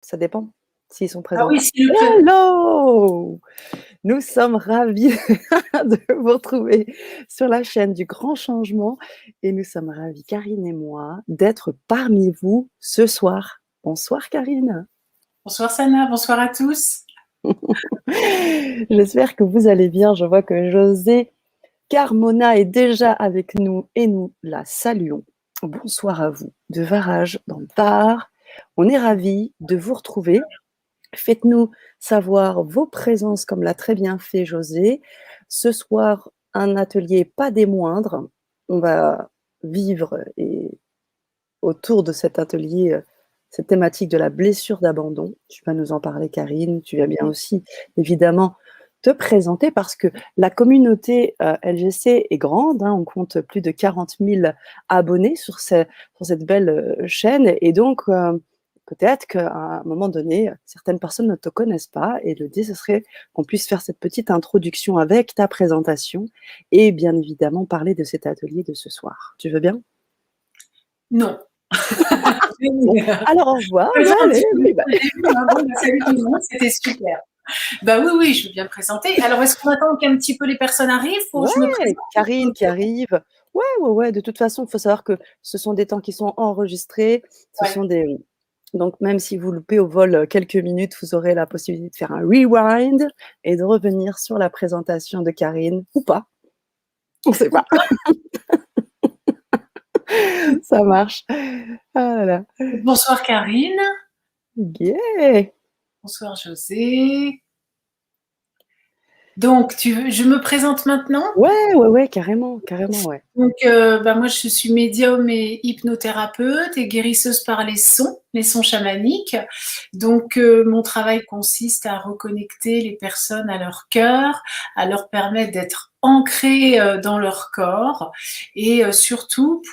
Ça dépend s'ils sont Ah présents. oui, c'est le prénom. Hello! Nous sommes ravis de vous retrouver sur la chaîne du Grand Changement et nous sommes ravis, Karine et moi, d'être parmi vous ce soir. Bonsoir Karine. Bonsoir Sana, bonsoir à tous. J'espère que vous allez bien. Je vois que José Carmona est déjà avec nous et nous la saluons. Bonsoir à vous de Varage dans le Var. On est ravis de vous retrouver. Faites-nous savoir vos présences comme l'a très bien fait José. Ce soir, un atelier pas des moindres. On va vivre autour de cet atelier cette thématique de la blessure d'abandon. Tu vas nous en parler Karine. Tu vas bien aussi évidemment te présenter parce que la communauté LGC est grande. On compte plus de 40 000 abonnés sur cette belle chaîne et donc peut-être qu'à un moment donné, certaines personnes ne te connaissent pas et l'idée, ce serait qu'on puisse faire cette petite introduction avec ta présentation et bien évidemment parler de cet atelier de ce soir. Tu veux bien? Non. Bon, alors au revoir. Allez, salut tout le monde, c'était super. Bah oui, je veux bien me présenter. Alors, est-ce qu'on attend qu'un petit peu les personnes arrivent pour que je me présente? Karine qui arrive. Ouais. De toute façon, il faut savoir que ce sont des temps qui sont enregistrés. Ce sont des... Donc, même si vous loupez au vol quelques minutes, vous aurez la possibilité de faire un rewind et de revenir sur la présentation de Karine ou pas. On ne sait pas. Ça marche. Ah là là. Bonsoir Karine. Yeah. Bonsoir José. Donc, je me présente maintenant? Ouais, carrément, ouais. Donc, moi, je suis médium et hypnothérapeute et guérisseuse par les sons chamaniques. Donc, mon travail consiste à reconnecter les personnes à leur cœur, à leur permettre d'être ancrées dans leur corps et surtout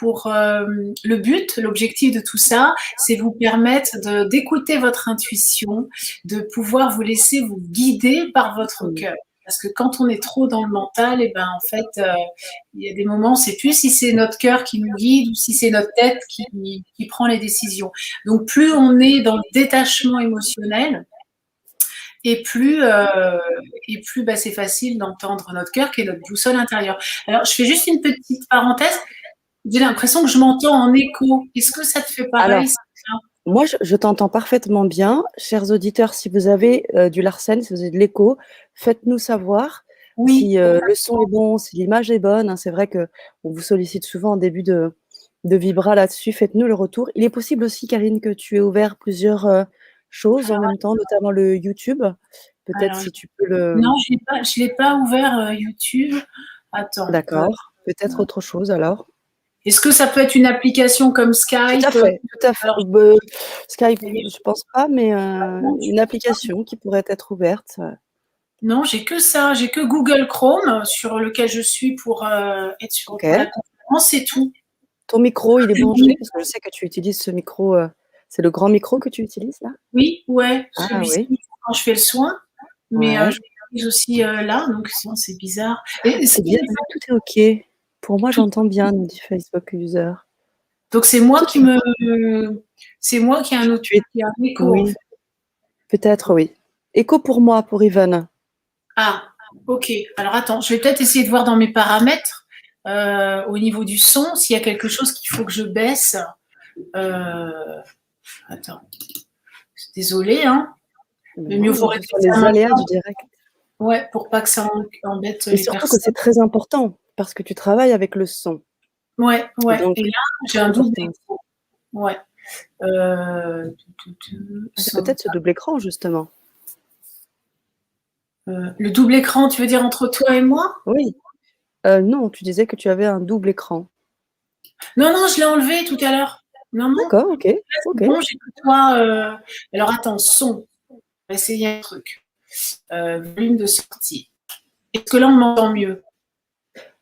l'objectif de tout ça, c'est vous permettre d'écouter votre intuition, de pouvoir vous laisser vous guider par votre cœur. Parce que quand on est trop dans le mental, en fait, il y a des moments, on ne sait plus si c'est notre cœur qui nous guide ou si c'est notre tête qui prend les décisions. Donc, plus on est dans le détachement émotionnel, et plus c'est facile d'entendre notre cœur, qui est notre boussole intérieure. Alors, je fais juste une petite parenthèse. J'ai l'impression que je m'entends en écho. Est-ce que ça te fait pareil? Moi, je t'entends parfaitement bien. Chers auditeurs, si vous avez du Larsen, si vous avez de l'écho, faites-nous savoir si le son est bon, si l'image est bonne. C'est vrai qu'on vous sollicite souvent en début de Vibra là-dessus. Faites-nous le retour. Il est possible aussi, Karine, que tu aies ouvert plusieurs choses en même temps, notamment le YouTube. Peut-être si tu peux le... Non, je ne l'ai pas ouvert YouTube. Attends. D'accord. Peut-être autre chose alors. Est-ce que ça peut être une application comme Skype? Tout à fait. Alors, Skype, je ne pense pas, mais une application qui pourrait être ouverte. Non, j'ai que ça. J'ai que Google Chrome sur lequel je suis pour être sur la conférence, c'est tout. Ton micro, il est branché parce que je sais que tu utilises ce micro. C'est le grand micro que tu utilises là? Oui, ouais. Ah oui. Quand je fais le soin, mais je l'utilise aussi là, donc sinon c'est bizarre. C'est bien, tout est ok. Pour moi, j'entends bien, nous dit Facebook User. Donc c'est moi qui ai un autre écho. Oui. En fait. Peut-être, oui. Écho pour moi, pour Yvonne. Ah, ok. Alors attends, je vais peut-être essayer de voir dans mes paramètres au niveau du son s'il y a quelque chose qu'il faut que je baisse. Attends. Désolée, hein. Mais mieux vaut répéter les aléas du direct. Ouais, pour pas que ça embête les personnes. Et surtout que c'est très important parce que tu travailles avec le son. Ouais. Donc, et là, j'ai un double écran. Ouais. C'est peut-être ce double écran, justement. Le double écran, tu veux dire entre toi et moi? Oui. Non, tu disais que tu avais un double écran. Non, je l'ai enlevé tout à l'heure. Non. D'accord, ok. Bon, j'ai que toi. Alors attends, son. On va essayer un truc. Volume de sortie. Est-ce que là, on m'entend mieux?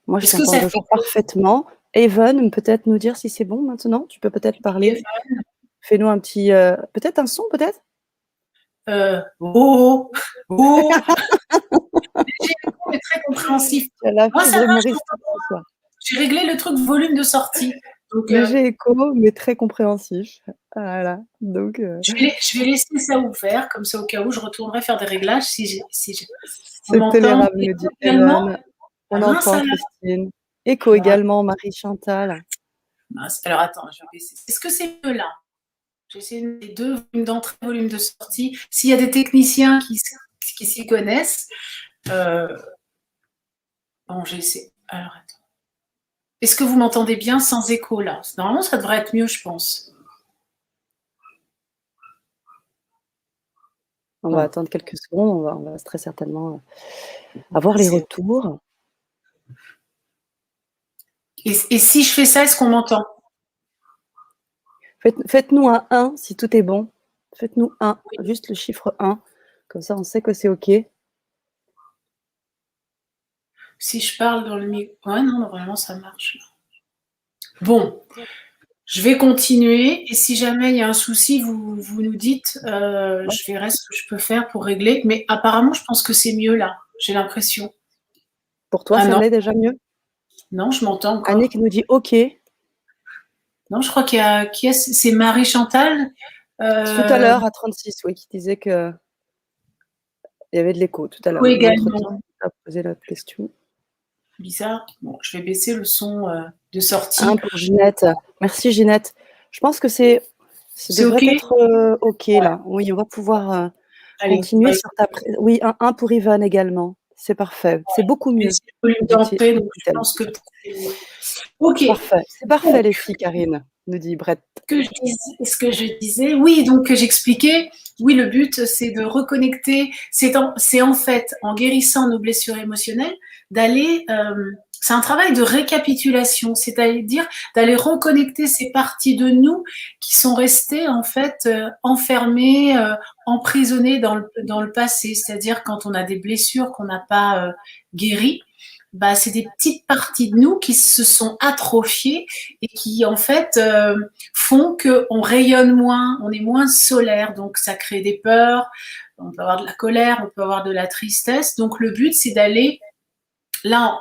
Moi, je t'entends toujours parfaitement. Evan, peut-être nous dire si c'est bon maintenant? Tu peux peut-être parler. Fais-nous un petit... peut-être un son, peut-être? Oh. C'est très compréhensif. Moi, ça va, j'ai réglé le truc volume de sortie. Donc, léger écho, mais très compréhensif. Voilà, donc je vais laisser ça ouvert, comme ça, au cas où, je retournerai faire des réglages on c'est m'entend tolérable, me dit également? Hélène. Ah On mince entend alors! Christine. Écho Alors, également, Marie-Chantal. mince. Alors attends, je vais baisser. Est-ce que c'est mieux là? J'essaie les 2 volumes d'entrée, volume de sortie. S'il y a des techniciens qui s'y connaissent, bon, j'essaie. Alors attends. Est-ce que vous m'entendez bien sans écho là? Normalement, ça devrait être mieux, je pense. On va attendre quelques secondes, on va très certainement avoir les retours. Et si je fais ça, est-ce qu'on m'entend? Faites-nous un 1 si tout est bon. Faites-nous 1, juste le chiffre 1. Comme ça, on sait que c'est OK. Si je parle dans le micro. Ouais, non, normalement, ça marche. Bon, je vais continuer. Et si jamais il y a un souci, vous nous dites, je verrai ce que je peux faire pour régler. Mais apparemment, je pense que c'est mieux là. J'ai l'impression. Pour toi, Ah ça non, l'est déjà mieux? non, je m'entends encore. Annick nous dit OK. Non, je crois qu'il y a. C'est Marie-Chantal. Tout à l'heure, à 36, oui, qui disait qu'il y avait de l'écho tout à l'heure. Oui, On également. a posé la question. Bizarre. Bon, je vais baisser le son de sortie. 1 pour Ginette. Merci Ginette. Je pense que ça devrait OK? être OK là. Oui, on va pouvoir continuer sur ta. Oui, 1 pour Yvonne également. C'est parfait. C'est beaucoup mieux. C'est le volume d'entrée, donc je pense que c'est mieux. OK. Parfait. C'est parfait les filles, Karine, nous dit Brett. Ce que je disais, oui, donc j'expliquais, oui, le but, c'est de reconnecter, c'est en fait, en guérissant nos blessures émotionnelles, d'aller, c'est un travail de récapitulation, c'est-à-dire d'aller reconnecter ces parties de nous qui sont restées, en fait, enfermées, emprisonnées dans le passé, c'est-à-dire quand on a des blessures qu'on n'a pas guéries, bah, c'est des petites parties de nous qui se sont atrophiées et qui, en fait, font qu'on rayonne moins, on est moins solaire, donc ça crée des peurs, on peut avoir de la colère, on peut avoir de la tristesse. Donc le but, c'est d'aller, là,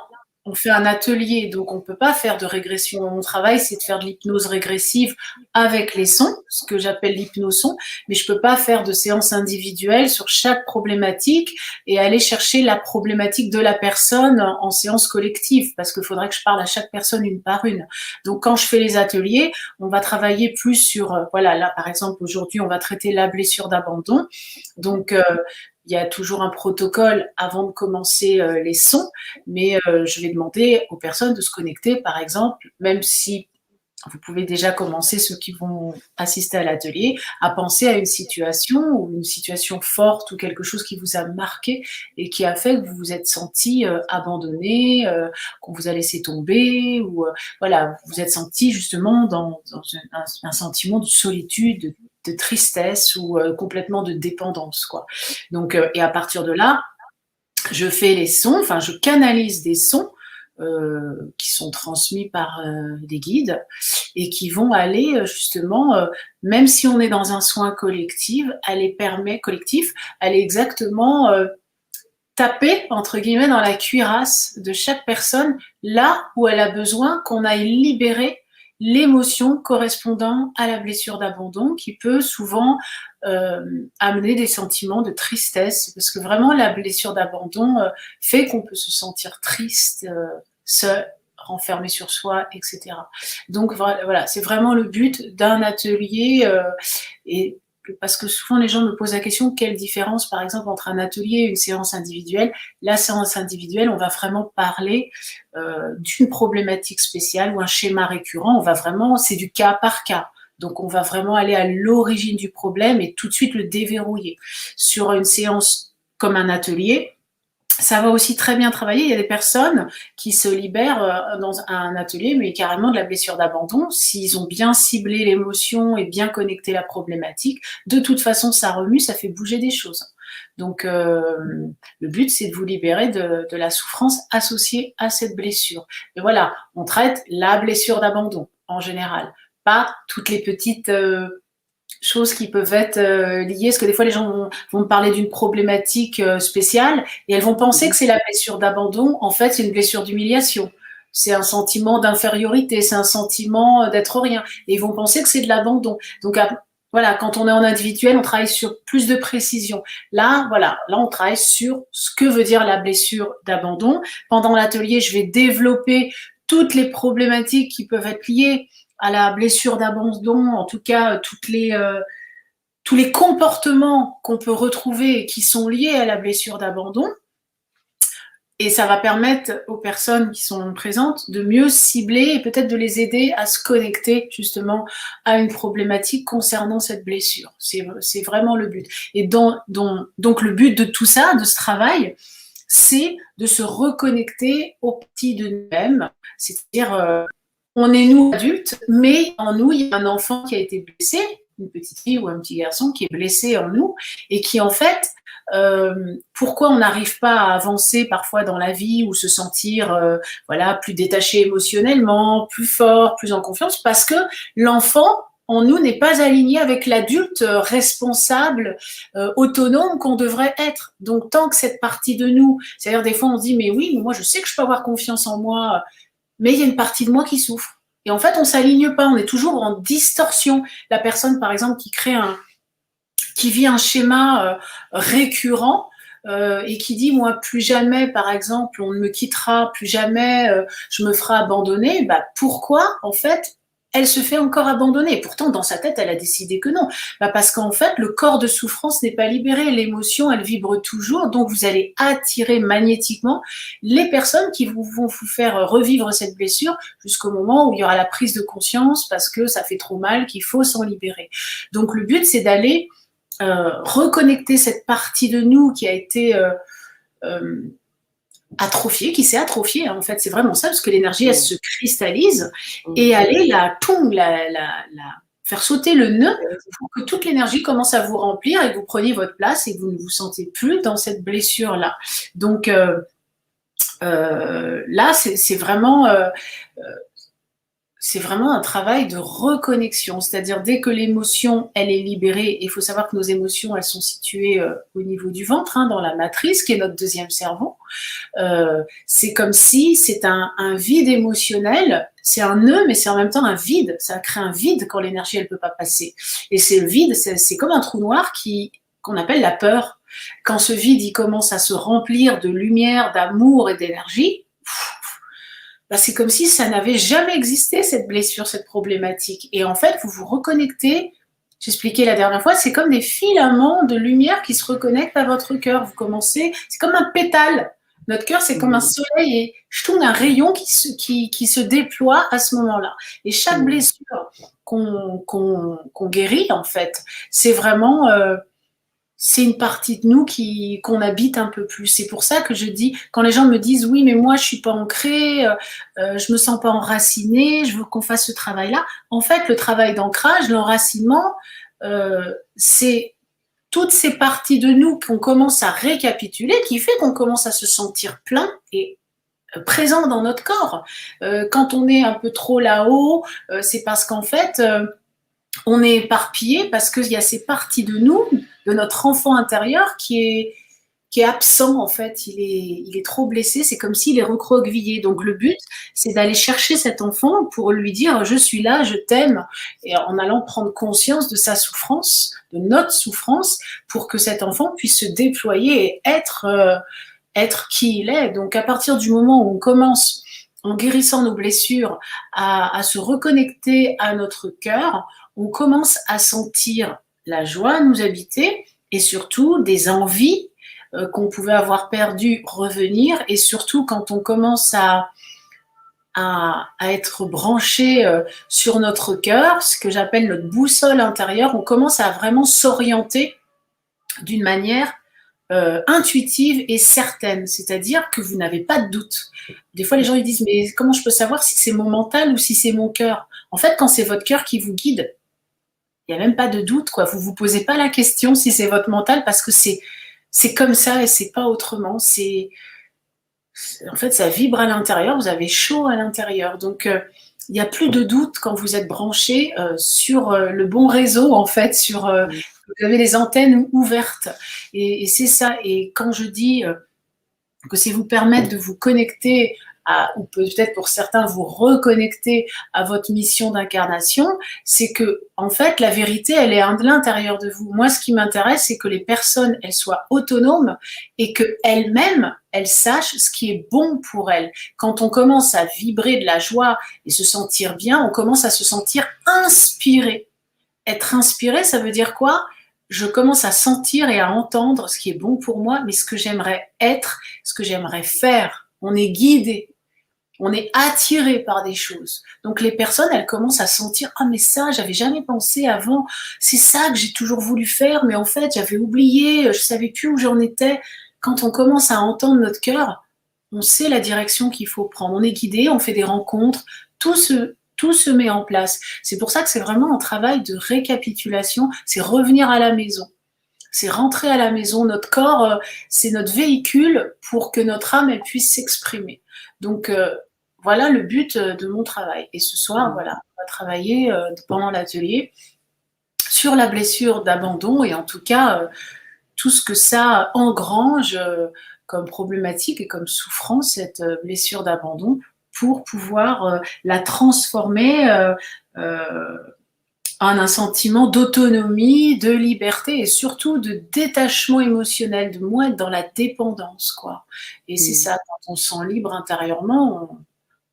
on fait un atelier, donc on ne peut pas faire de régression. Mon travail, c'est de faire de l'hypnose régressive avec les sons, ce que j'appelle l'hypnoson, mais je ne peux pas faire de séance individuelle sur chaque problématique et aller chercher la problématique de la personne en séance collective, parce qu'il faudrait que je parle à chaque personne une par une. Donc quand je fais les ateliers, on va travailler plus sur, voilà, là par exemple, aujourd'hui, on va traiter la blessure d'abandon. Donc, il y a toujours un protocole avant de commencer les sons, mais je vais demander aux personnes de se connecter, par exemple, même si vous pouvez déjà commencer, ceux qui vont assister à l'atelier, à penser à une situation ou une situation forte ou quelque chose qui vous a marqué et qui a fait que vous vous êtes senti abandonné, qu'on vous a laissé tomber, ou voilà, vous vous êtes senti justement dans un sentiment de solitude, de tristesse ou complètement de dépendance, quoi. Donc, et à partir de là, je fais les sons, enfin, je canalise des sons qui sont transmis par des guides et qui vont aller justement, même si on est dans un soin collectif, aller exactement taper, entre guillemets, dans la cuirasse de chaque personne, là où elle a besoin qu'on aille libérer l'émotion correspondant à la blessure d'abandon, qui peut souvent amener des sentiments de tristesse, parce que vraiment la blessure d'abandon fait qu'on peut se sentir triste, seul, renfermé sur soi, etc. Donc voilà, c'est vraiment le but d'un atelier, et parce que souvent les gens me posent la question, quelle différence par exemple entre un atelier et une séance individuelle. La séance individuelle, on va vraiment parler d'une problématique spéciale ou un schéma récurrent, on va vraiment, c'est du cas par cas. Donc, on va vraiment aller à l'origine du problème et tout de suite le déverrouiller. Sur une séance comme un atelier, ça va aussi très bien travailler. Il y a des personnes qui se libèrent dans un atelier, mais carrément de la blessure d'abandon. S'ils ont bien ciblé l'émotion et bien connecté la problématique, de toute façon, ça remue, ça fait bouger des choses. Donc, le but, c'est de vous libérer de la souffrance associée à cette blessure. Et voilà, on traite la blessure d'abandon en général, pas toutes les petites choses qui peuvent être liées, parce que des fois les gens vont me parler d'une problématique spéciale et elles vont penser que c'est la blessure d'abandon, en fait c'est une blessure d'humiliation. c'est un sentiment d'infériorité, c'est un sentiment d'être rien. Et ils vont penser que c'est de l'abandon. Donc voilà, quand on est en individuel, on travaille sur plus de précision. Là, voilà, là, on travaille sur ce que veut dire la blessure d'abandon. Pendant l'atelier, je vais développer toutes les problématiques qui peuvent être liées à la blessure d'abandon, en tout cas, tous les comportements qu'on peut retrouver et qui sont liés à la blessure d'abandon. Et ça va permettre aux personnes qui sont présentes de mieux cibler et peut-être de les aider à se connecter justement à une problématique concernant cette blessure. C'est vraiment le but. Et donc le but de tout ça, de ce travail, c'est de se reconnecter au petit de nous-mêmes. C'est-à-dire, on est nous adultes, mais en nous, il y a un enfant qui a été blessé, une petite fille ou un petit garçon qui est blessé en nous et qui en fait pourquoi on n'arrive pas à avancer parfois dans la vie ou se sentir voilà, plus détaché émotionnellement, plus fort, plus en confiance, parce que l'enfant en nous n'est pas aligné avec l'adulte responsable, autonome qu'on devrait être. Donc tant que cette partie de nous, c'est-à-dire des fois on se dit mais oui, mais moi je sais que je peux avoir confiance en moi, mais il y a une partie de moi qui souffre. Et en fait on s'aligne pas, on est toujours en distorsion. La personne par exemple qui vit un schéma récurrent et qui dit moi plus jamais par exemple on ne me quittera, plus jamais je me ferai abandonner, bah, pourquoi en fait elle se fait encore abandonner? Pourtant dans sa tête elle a décidé que non, bah, parce qu'en fait le corps de souffrance n'est pas libéré, l'émotion elle vibre toujours, donc vous allez attirer magnétiquement les personnes qui vont vous faire revivre cette blessure jusqu'au moment où il y aura la prise de conscience parce que ça fait trop mal, qu'il faut s'en libérer. Donc le but c'est d'aller reconnecter cette partie de nous qui a été atrophiée, qui s'est atrophiée, hein, en fait, c'est vraiment ça, parce que l'énergie, elle se cristallise, et aller la faire sauter le nœud pour que toute l'énergie commence à vous remplir et que vous preniez votre place et que vous ne vous sentez plus dans cette blessure-là. Donc là, c'est vraiment un travail de reconnexion, c'est-à-dire dès que l'émotion, elle est libérée, il faut savoir que nos émotions, elles sont situées au niveau du ventre, hein, dans la matrice, qui est notre deuxième cerveau. C'est comme si c'est un vide émotionnel, c'est un nœud, mais c'est en même temps un vide, ça crée un vide quand l'énergie, elle peut pas passer. Et c'est le vide, c'est comme un trou noir qu'on appelle la peur. Quand ce vide, il commence à se remplir de lumière, d'amour et d'énergie, bah, c'est comme si ça n'avait jamais existé, cette blessure, cette problématique. Et en fait, vous vous reconnectez, j'expliquais la dernière fois, c'est comme des filaments de lumière qui se reconnectent à votre cœur. Vous commencez, c'est comme un pétale. Notre cœur, c'est comme un soleil et je tourne un rayon qui se déploie à ce moment-là. Et chaque blessure qu'on guérit, en fait, c'est vraiment... c'est une partie de nous qu'on habite un peu plus. C'est pour ça que je dis, quand les gens me disent oui, mais moi je suis pas ancrée, je me sens pas enracinée, je veux qu'on fasse ce travail-là. En fait, le travail d'ancrage, l'enracinement, c'est toutes ces parties de nous qu'on commence à récapituler, qui fait qu'on commence à se sentir plein et présent dans notre corps. Quand on est un peu trop là-haut, c'est parce qu'en fait, on est éparpillé parce qu'il y a ces parties de nous, de notre enfant intérieur qui est absent en fait, il est trop blessé, c'est comme s'il est recroquevillé. Donc le but, c'est d'aller chercher cet enfant pour lui dire je suis là, je t'aime, et en allant prendre conscience de sa souffrance, de notre souffrance, pour que cet enfant puisse se déployer et être qui il est. Donc à partir du moment où on commence en guérissant nos blessures à se reconnecter à notre cœur, on commence à sentir la joie nous habiter et surtout des envies qu'on pouvait avoir perdues revenir, et surtout quand on commence à être branché sur notre cœur, ce que j'appelle notre boussole intérieure, on commence à vraiment s'orienter d'une manière intuitive et certaine, c'est-à-dire que vous n'avez pas de doute. Des fois, les gens ils disent mais comment je peux savoir si c'est mon mental ou si c'est mon cœur? En fait, quand c'est votre cœur qui vous guide, il n'y a même pas de doute, quoi. Vous vous posez pas la question si c'est votre mental parce que c'est comme ça et c'est pas autrement. En fait, ça vibre à l'intérieur, vous avez chaud à l'intérieur. Donc, il n'y a plus de doute quand vous êtes branché sur le bon réseau, en fait, vous avez les antennes ouvertes. Et c'est ça. Et quand je dis que c'est vous permettre de vous connecter ou peut-être pour certains vous reconnecter à votre mission d'incarnation, c'est que en fait la vérité elle est à l'intérieur de vous. Moi ce qui m'intéresse c'est que les personnes elles soient autonomes et que elles-mêmes elles sachent ce qui est bon pour elles. Quand on commence à vibrer de la joie et se sentir bien, on commence à se sentir inspiré. Être inspiré, ça veut dire quoi? Je commence à sentir et à entendre ce qui est bon pour moi, mais ce que j'aimerais être, ce que j'aimerais faire. On est guidé, on est attiré par des choses. Donc les personnes, elles commencent à sentir « Ah mais ça, j'avais jamais pensé avant, c'est ça que j'ai toujours voulu faire, mais en fait j'avais oublié, je savais plus où j'en étais. » Quand on commence à entendre notre cœur, on sait la direction qu'il faut prendre. On est guidé, on fait des rencontres, tout se met en place. C'est pour ça que c'est vraiment un travail de récapitulation, c'est revenir à la maison. C'est rentrer à la maison. Notre corps, c'est notre véhicule pour que notre âme elle puisse s'exprimer. Donc, voilà le but de mon travail. Et ce soir, voilà, on va travailler pendant l'atelier sur la blessure d'abandon et en tout cas, tout ce que ça engrange comme problématique et comme souffrance, cette blessure d'abandon, pour pouvoir la transformer en un sentiment d'autonomie, de liberté et surtout de détachement émotionnel, de moins être dans la dépendance, quoi. Et c'est ça, quand on se sent libre intérieurement,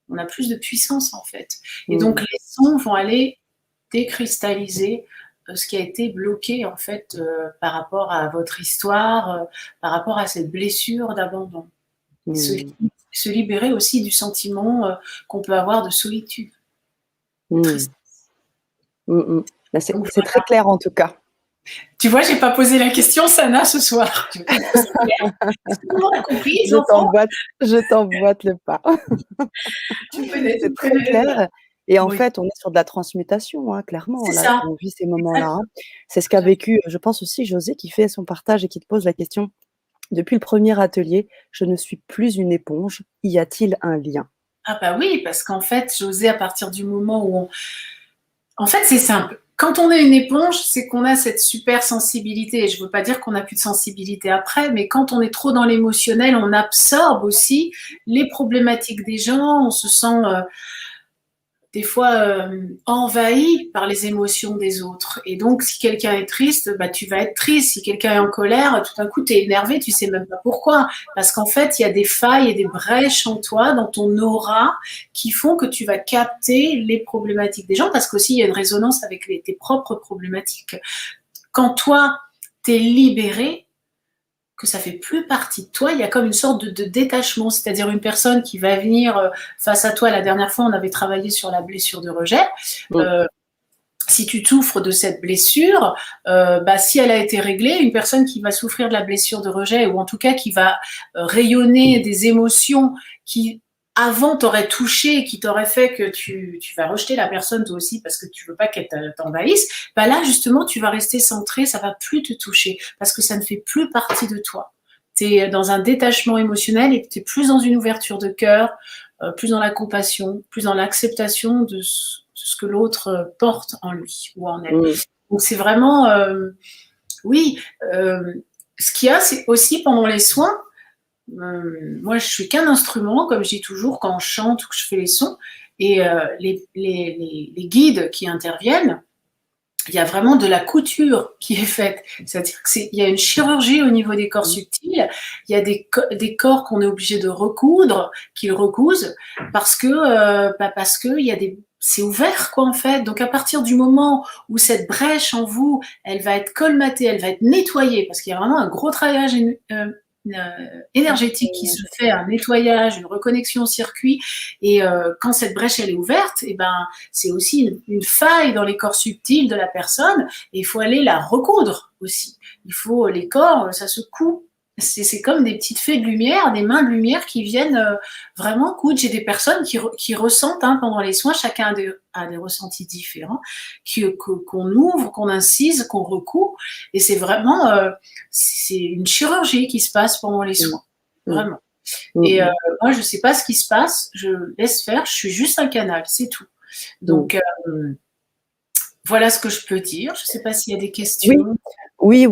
on a plus de puissance en fait. Et donc les sons vont aller décristalliser ce qui a été bloqué en fait par rapport à votre histoire, par rapport à cette blessure d'abandon. Se libérer aussi du sentiment qu'on peut avoir de solitude. C'est très clair en tout cas. Tu vois, j'ai pas posé la question, Sana, ce soir. Je t'emboîte le pas. C'est très clair. Et en fait, on est sur de la transmutation, hein, clairement. Là, on vit ces moments-là. Hein. C'est ce qu'a vécu, je pense aussi, José, qui fait son partage et qui te pose la question. Depuis le premier atelier, je ne suis plus une éponge. Y a-t-il un lien? Ah bah oui, parce qu'en fait, José, à partir du moment où En fait, c'est simple. Quand on est une éponge, c'est qu'on a cette super sensibilité. Et je ne veux pas dire qu'on n'a plus de sensibilité après, mais quand on est trop dans l'émotionnel, on absorbe aussi les problématiques des gens. On se sent des fois envahi par les émotions des autres. Et donc, si quelqu'un est triste, bah, tu vas être triste. Si quelqu'un est en colère, tout d'un coup, tu es énervé, tu sais même pas pourquoi. Parce qu'en fait, il y a des failles et des brèches en toi, dans ton aura, qui font que tu vas capter les problématiques des gens, parce qu'aussi, il y a une résonance avec tes propres problématiques. Quand toi, tu es libéré, que ça fait plus partie de toi, il y a comme une sorte de détachement, c'est-à-dire une personne qui va venir face à toi. La dernière fois, on avait travaillé sur la blessure de rejet. Si tu souffres de cette blessure, bah, si elle a été réglée, une personne qui va souffrir de la blessure de rejet, ou en tout cas qui va rayonner des émotions qui avant t'aurait touché, qui t'aurait fait que tu vas rejeter la personne toi aussi parce que tu veux pas qu'elle t'envahisse, bah là justement tu vas rester centré, ça va plus te toucher parce que ça ne fait plus partie de toi. Tu es dans un détachement émotionnel et tu es plus dans une ouverture de cœur, plus dans la compassion, plus dans l'acceptation de ce que l'autre porte en lui ou en elle. Donc c'est vraiment, ce qu'il y a, c'est aussi pendant les soins, moi, je suis qu'un instrument, comme je dis toujours, quand je chante ou que je fais les sons. Et les guides qui interviennent, il y a vraiment de la couture qui est faite. C'est-à-dire qu'il y a une chirurgie au niveau des corps subtils. Il y a des corps qu'on est obligé de recoudre, qu'ils recousent, parce que il y a c'est ouvert, quoi, en fait. Donc, à partir du moment où cette brèche en vous, elle va être colmatée, elle va être nettoyée, parce qu'il y a vraiment un gros travail énergétique qui se fait, un nettoyage, une reconnexion au circuit. Et quand cette brèche elle est ouverte, et ben c'est aussi une faille dans les corps subtils de la personne. Et il faut aller la recoudre aussi. Il faut les corps, ça se coud. C'est comme des petites fées de lumière, des mains de lumière qui viennent vraiment coudre. J'ai des personnes qui ressentent pendant les soins, chacun a des ressentis différents, qu'on ouvre, qu'on incise, qu'on recoud. Et c'est vraiment c'est une chirurgie qui se passe pendant les soins, vraiment. Et moi, je ne sais pas ce qui se passe, je laisse faire, je suis juste un canal, c'est tout. Donc, voilà ce que je peux dire. Je ne sais pas s'il y a des questions. Oui,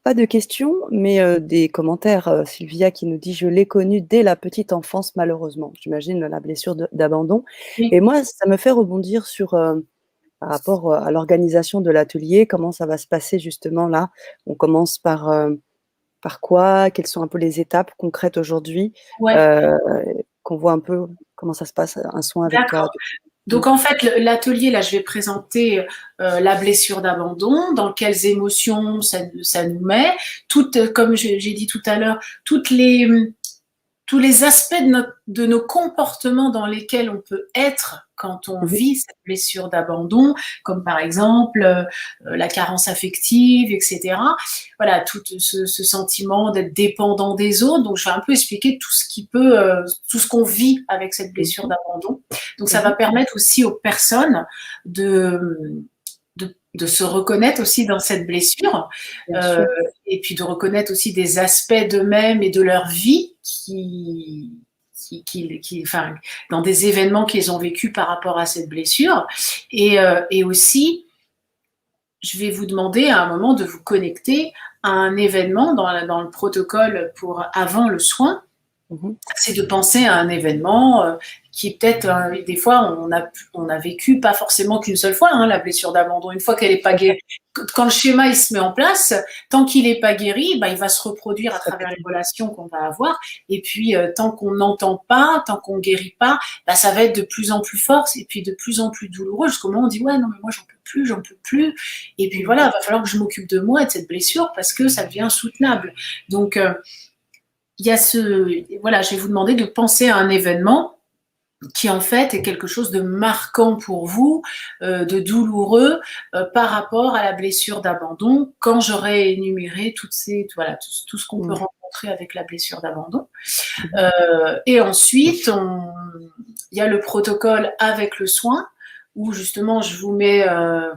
pas de questions, mais des commentaires. Sylvia qui nous dit: «Je l'ai connu dès la petite enfance malheureusement». J'imagine la blessure d'abandon et Oui, moi, ça me fait rebondir sur, par rapport, à l'organisation de l'atelier, comment ça va se passer justement là? On commence par quoi? Quelles sont un peu les étapes concrètes aujourd'hui? ouais, Heu, qu'on voit un peu comment ça se passe, un soin avec toi? d'accord. Mmh. Donc en fait, l'atelier, là, je vais présenter la blessure d'abandon, dans quelles émotions ça nous met, toutes, comme j'ai dit tout à l'heure, tous les aspects de nos comportements dans lesquels on peut être quand on Mmh. vit cette blessure d'abandon, comme par exemple la carence affective, etc. Voilà, tout ce sentiment d'être dépendant des autres. Donc, je vais un peu expliquer tout ce qui peut, tout ce qu'on vit avec cette Mmh blessure mh. d'abandon. Donc, ça Mmh. va permettre aussi aux personnes de, de se reconnaître aussi dans cette blessure, Bien euh, sûr. et puis de reconnaître aussi des aspects d'eux-mêmes et de leur vie enfin, dans des événements qu'ils ont vécus par rapport à cette blessure. Et aussi, je vais vous demander à un moment de vous connecter à un événement dans le protocole pour avant le soin. Mmh. C'est de penser à un événement qui peut-être, des fois, on a vécu pas forcément qu'une seule fois, hein, la blessure d'abandon. Une fois qu'elle n'est pas Tout à fait, guérie, quand le schéma il se met en place, tant qu'il n'est pas guéri, bah, il va se reproduire à se travers les répéter. relations qu'on va avoir. Et puis, tant qu'on n'entend pas, tant qu'on guérit pas, bah, ça va être de plus en plus fort et puis de plus en plus douloureux jusqu'au moment où on dit ouais, non, mais moi, j'en peux plus, j'en peux plus. Et puis Mmh. voilà, il va falloir que je m'occupe de moi et de cette blessure parce que ça devient insoutenable. Donc, il y a voilà, je vais vous demander de penser à un événement qui en fait est quelque chose de marquant pour vous, de douloureux par rapport à la blessure d'abandon. Quand j'aurai énuméré voilà, tout ce qu'on peut Mmh. rencontrer avec la blessure d'abandon. Mmh. Et ensuite, il y a le protocole avec le soin où justement je vous mets,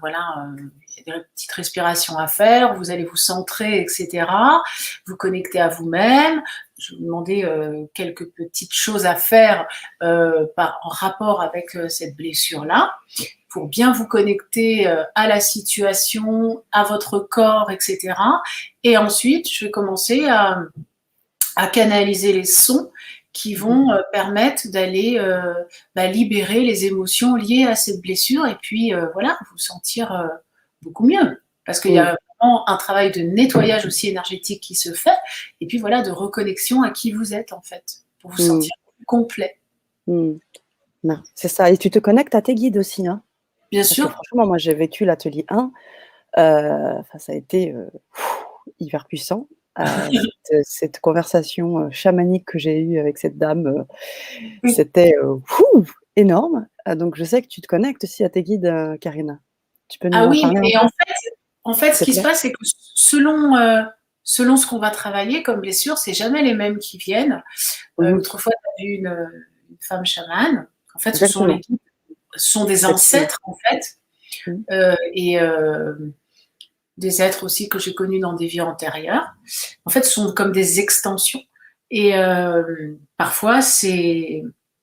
voilà, il y a des petites respirations à faire, vous allez vous centrer, etc. Vous connecter à vous-même. Je vais vous demander quelques petites choses à faire en rapport avec cette blessure-là pour bien vous connecter à la situation, à votre corps, etc. Et ensuite, je vais commencer à canaliser les sons qui Mmh. vont permettre d'aller libérer les émotions liées à cette blessure et puis voilà, vous sentir beaucoup mieux. Parce qu'il y Mmh. a vraiment un travail de nettoyage aussi énergétique qui se fait et puis voilà, de reconnexion à qui vous êtes en fait, pour vous Mmh. sentir plus complet. Mmh. Non, c'est ça et tu te connectes à tes guides aussi, hein? Bien Parce que sûr. franchement, moi, j'ai vécu l'atelier 1, enfin ça a été, hyper puissant. Cette conversation, chamanique que j'ai eue avec cette dame, Oui. c'était, énorme. Donc je sais que tu te connectes aussi à tes guides, Karina. Tu peux Ah nous en oui, parler un mais peu, en fait, s'il ce te qui se plaît? passe, c'est que selon ce qu'on va travailler comme blessure, c'est jamais les mêmes qui viennent. Mmh mh. L'autre fois, tu as vu une femme chamane. En fait, Exactement, ce sont des effectivement. ancêtres, en fait, Mmh. et des êtres aussi que j'ai connus dans des vies antérieures. En fait, ce sont comme des extensions. Et parfois,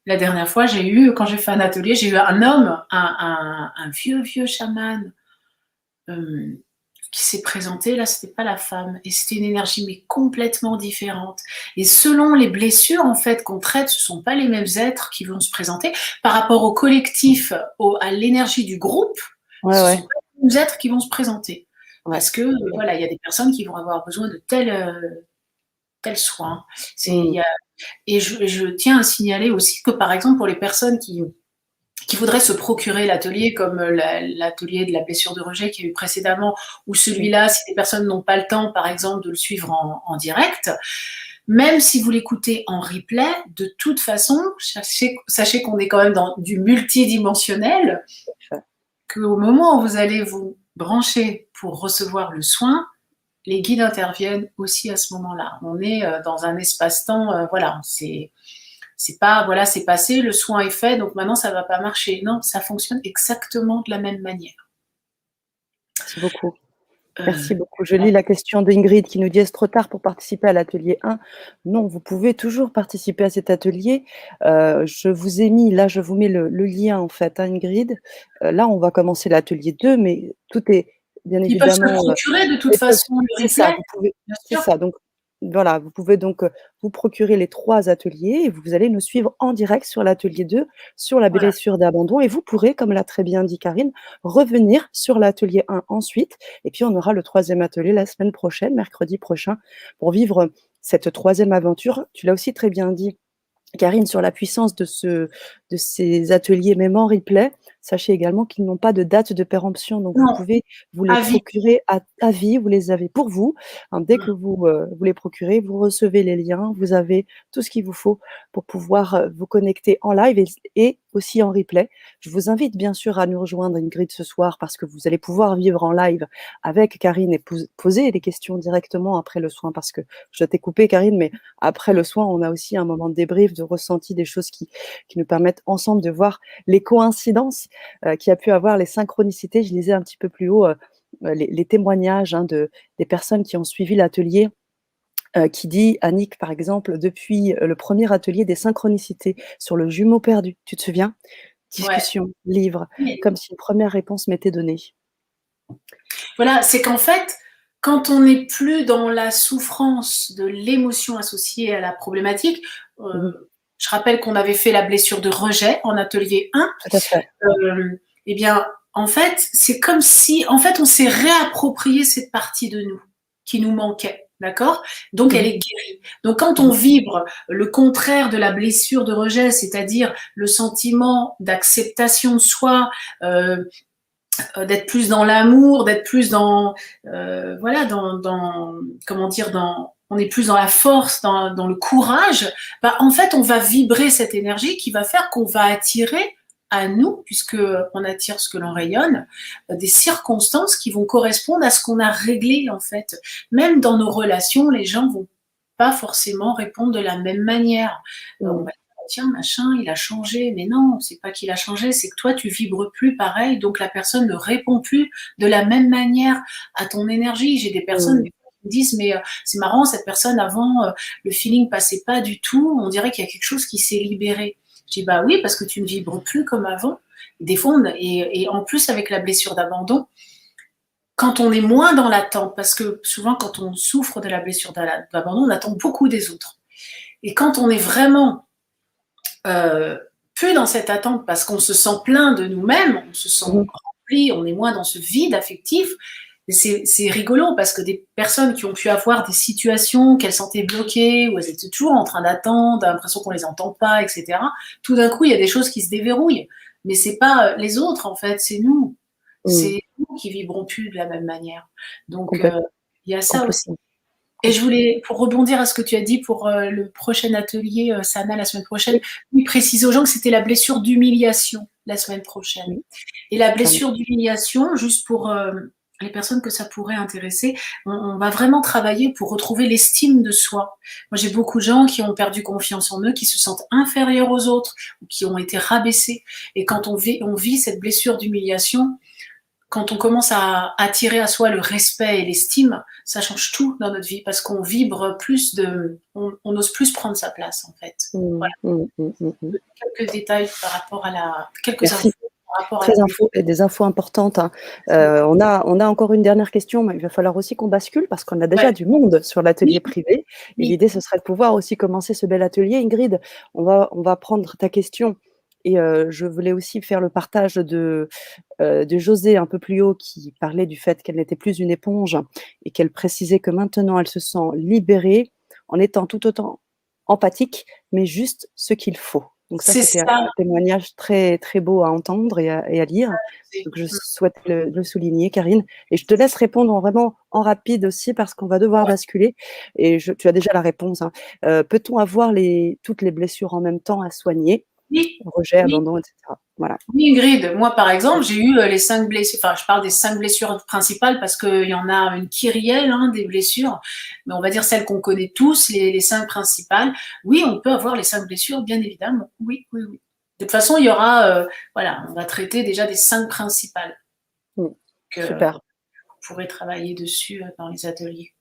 la dernière fois, quand j'ai fait un atelier, j'ai eu un homme, un vieux, vieux chaman, euh, qui s'est présenté. Là, c'était pas la femme. Et c'était une énergie, mais complètement différente. Et selon les blessures, en fait, qu'on traite, ce sont pas les mêmes êtres qui vont se présenter. Par rapport au collectif, à l'énergie du groupe, Ouais, ce sont ouais, pas les mêmes êtres qui vont se présenter. ouais. Parce que, OK. voilà, il y a des personnes qui vont avoir besoin de tel soin. Il Mmh. y a, et je tiens à signaler aussi que, par exemple, pour les personnes qui voudraient se procurer l'atelier comme l'atelier de la blessure de rejet qu'il y a eu précédemment, ou Mmh. celui-là, si les personnes n'ont pas le temps, par exemple, de le suivre en direct, même si vous l'écoutez en replay, de toute façon, sachez qu'on est quand même dans du multidimensionnel, qu'au moment où vous allez vous brancher pour recevoir le soin, les guides interviennent aussi à ce moment-là. On est dans un espace-temps, voilà, c'est pas, voilà, c'est passé, le soin est fait, donc maintenant ça va pas marcher. Non, ça fonctionne exactement de la même manière. Merci beaucoup. Euh, Merci beaucoup. Je lis la question d'Ingrid qui nous dit: «Est-ce trop tard pour participer à l'atelier 1?» Non, vous pouvez toujours participer à cet atelier. Je vous ai mis là, je vous mets le lien en fait, hein, Ingrid. Là, on va commencer l'atelier 2, mais tout est bien Ils peuvent se le évidemment, procurer de toute façon, le c'est ça, replay, vous pouvez bien c'est sûr. ça, donc voilà, vous pouvez donc, vous procurer les 3 ateliers et vous allez nous suivre en direct sur l'atelier 2, sur la Voilà. blessure d'abandon et vous pourrez, comme l'a très bien dit Karine, revenir sur l'atelier 1 ensuite et puis on aura le 3e atelier la semaine prochaine, mercredi prochain, pour vivre cette 3e aventure. Tu l'as aussi très bien dit, Karine, sur la puissance de ces ateliers, même en replay. Sachez également qu'ils n'ont pas de date de péremption, donc vous Non, pouvez vous les à vie. procurer à vie, vous les avez pour vous, hein. Dès Mmh. que vous les procurez, vous recevez les liens, vous avez tout ce qu'il vous faut pour pouvoir, vous connecter en live et aussi en replay. Je vous invite bien sûr à nous rejoindre, Ingrid, ce soir parce que vous allez pouvoir vivre en live avec Karine et poser des questions directement après le soin parce que je t'ai coupé, Karine, mais après le soin, on a aussi un moment de débrief, de ressenti, des choses qui nous permettent ensemble de voir les coïncidences qu'il y a pu avoir, les synchronicités. Je lisais un petit peu plus haut les témoignages des personnes qui ont suivi l'atelier. Qui dit, Annick, par exemple, depuis le premier atelier des synchronicités sur le jumeau perdu, tu te souviens? Ouais. Discussion, livre, Oui. comme si une première réponse m'était donnée. Voilà, c'est qu'en fait, quand on n'est plus dans la souffrance de l'émotion associée à la problématique, Mmh. je rappelle qu'on avait fait la blessure de rejet en atelier 1, Tout à fait. eh bien, en fait, c'est comme si, en fait, on s'est réapproprié cette partie de nous qui nous manquait. D'accord? Donc, elle Mmh. est guérie. Donc, quand on Mmh. vibre le contraire de la blessure de rejet, c'est-à-dire le sentiment d'acceptation de soi, d'être plus dans l'amour, d'être plus dans, voilà, dans, comment dire, on est plus dans la force, dans le courage, bah, en fait, on va vibrer cette énergie qui va faire qu'on va attirer à nous, puisque on attire ce que l'on rayonne, des circonstances qui vont correspondre à ce qu'on a réglé, en fait. Même dans nos relations, les gens vont pas forcément répondre de la même manière. On Mmh. va tiens, machin, il a changé. Mais non, c'est pas qu'il a changé, c'est que toi, tu vibres plus pareil, donc la personne ne répond plus de la même manière à ton énergie. J'ai des personnes Mmh. qui me disent, mais c'est marrant, cette personne avant, le feeling passait pas du tout, on dirait qu'il y a quelque chose qui s'est libéré. Je dis, bah oui, parce que tu ne vibres plus comme avant. Des fois, et en plus, avec la blessure d'abandon, quand on est moins dans l'attente, parce que souvent, quand on souffre de la blessure d'abandon, on attend beaucoup des autres. Et quand on est vraiment plus dans cette attente parce qu'on se sent plein de nous-mêmes, on se sent Mmh. rempli, on est moins dans ce vide affectif. C'est rigolo parce que des personnes qui ont pu avoir des situations qu'elles sentaient bloquées, où elles étaient toujours en train d'attendre, l'impression qu'on les entend pas, etc. Tout d'un coup, il y a des choses qui se déverrouillent. Mais c'est pas les autres, en fait, c'est nous. Mmh. C'est nous qui vibrons plus de la même manière. Donc, Complètement, il y a ça aussi. complètement. Et je voulais, pour rebondir à ce que tu as dit pour le prochain atelier, Sana, la semaine prochaine, Oui, oui, préciser aux gens que c'était la blessure d'humiliation la semaine prochaine. oui, Et la ça blessure d'humiliation, juste pour les personnes que ça pourrait intéresser, on va vraiment travailler pour retrouver l'estime de soi. Moi, j'ai beaucoup de gens qui ont perdu confiance en eux, qui se sentent inférieurs aux autres, ou qui ont été rabaissés. Et quand on vit cette blessure d'humiliation, quand on commence à attirer à soi le respect et l'estime, ça change tout dans notre vie parce qu'on vibre plus on ose plus prendre sa place en fait. Mmh, Voilà, mmh, mmh, mmh, mmh. quelques détails par rapport à quelques infos Merci. par rapport à la Très blessure. info et des infos importantes, hein. On a encore une dernière question, mais il va falloir aussi qu'on bascule parce qu'on a Ouais. déjà du monde sur l'atelier Oui, privé et oui, l'idée, ce serait de pouvoir aussi commencer ce bel atelier. Ingrid, on va prendre ta question et je voulais aussi faire le partage de José un peu plus haut qui parlait du fait qu'elle n'était plus une éponge et qu'elle précisait que maintenant elle se sent libérée en étant tout autant empathique, mais juste ce qu'il faut. Donc ça, c'est c'était un ça. témoignage très, très beau à entendre et à lire. Donc je souhaite le souligner, Karine. Et je te laisse répondre vraiment en rapide aussi parce qu'on va devoir basculer. Et tu as déjà la réponse, hein. Peut-on avoir toutes les blessures en même temps à soigner? Oui, Rejet, oui. abandon, etc. Voilà. Oui, Ingrid, moi par exemple, j'ai eu les 5 blessures, enfin je parle des 5 blessures principales parce qu'il y en a une kyrielle des blessures, mais on va dire celles qu'on connaît tous, les 5 principales. Oui, on peut avoir les 5 blessures, bien évidemment. Oui, oui, oui. De toute façon, il y aura, voilà, on va traiter déjà des 5 principales. Mm. Donc, Super. vous pourrez travailler dessus dans les ateliers.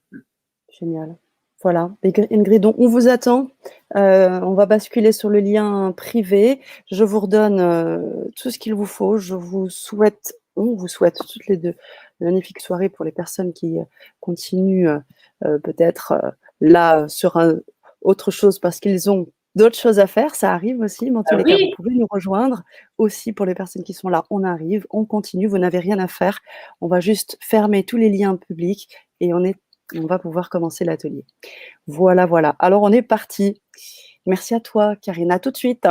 Génial. Voilà, Ingrid, on vous attend. On va basculer sur le lien privé. Je vous redonne tout ce qu'il vous faut. On vous souhaite toutes les deux magnifique soirée pour les personnes qui continuent peut-être là sur autre chose parce qu'ils ont d'autres choses à faire. Ça arrive aussi, mais en tous les cas, vous pouvez nous rejoindre aussi pour les personnes qui sont là. On arrive, on continue, vous n'avez rien à faire. On va juste fermer tous les liens publics et on va pouvoir commencer l'atelier. Voilà, voilà. Alors, on est parti. Merci à toi, Karine. À tout de suite.